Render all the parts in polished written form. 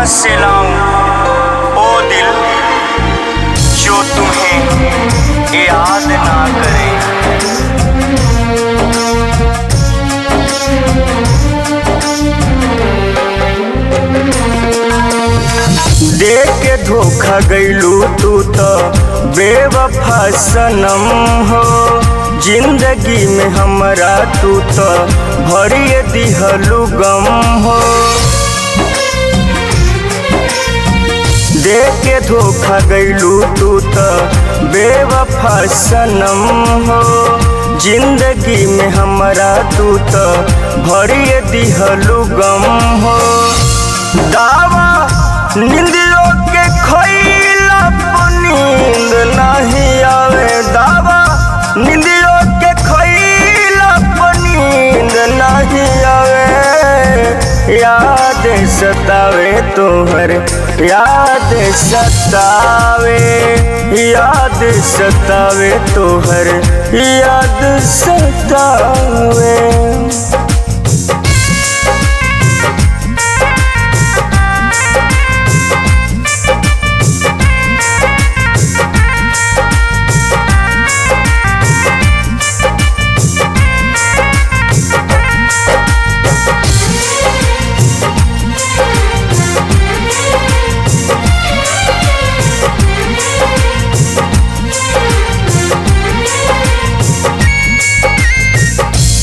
कहाँ से लाऊं ओ दिल जो तुम्हें याद ना करे। देख के धोखा गईलू तू तो बेवफा सनम हो। जिंदगी में हमरा तू तो भरिए दिहलू गम हो। देख के धोखा गईलू तू तो बेवफा सनम हो। जिंदगी में हमरा तू तो भरिए दिहलू गम हो। दावा निंदियों के खोइला नींद नहीं आवे। दावा निंदियों के खोइला नींद नहीं आवे। याद सतावे तोहर याद सतावे। याद सतावे तोहर याद सतावे।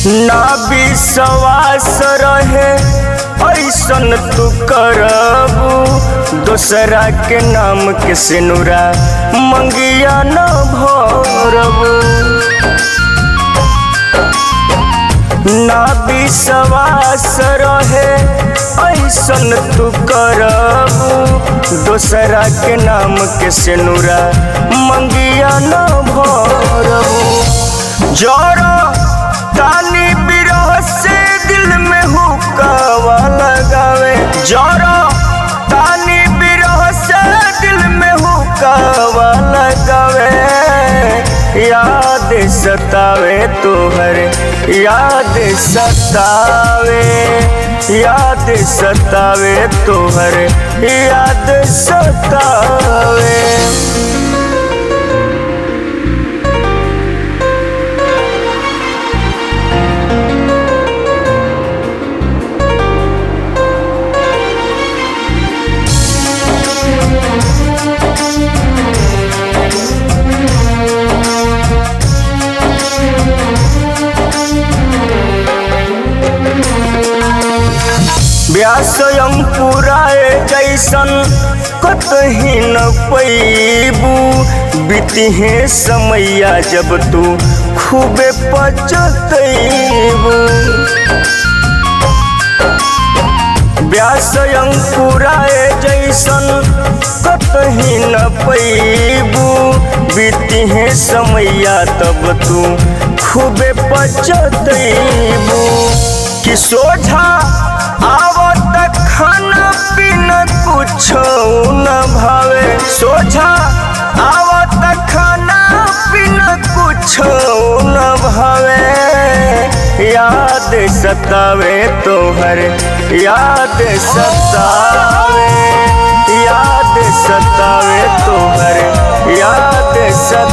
ना विश्वास रहे ऐसन तू करबू। दोसरा के नाम के सिनुरा मंगिया न भरबू। ना विश्वास रहे ऐसन तू करबू। दोसरा के नाम के सिनुरा मंगिया न भरबू। जरा तानी बिरह से दिल में हुक्का लगावे। जरा तानी बिरह से दिल में हुक्का लगावे। याद सतावे तोहर याद सतावे। याद सतावे तोहर याद सतावे। व्यास अंकुराए जैसन कतही न पैबू। बीतिहे समैया जब तू खूबे पचतैबू। व्यास अंकुराए जैसन कतही न पैबू। बीतिहे समैया तब तू खूबे पचतैबू। कि सोझा आवत खाना पीना कुछ न भावे। सोझा आवत खाना पीना कुछ न भावे। याद सतावे तोहर याद सतावे। याद सतावे तोहर याद सतावे।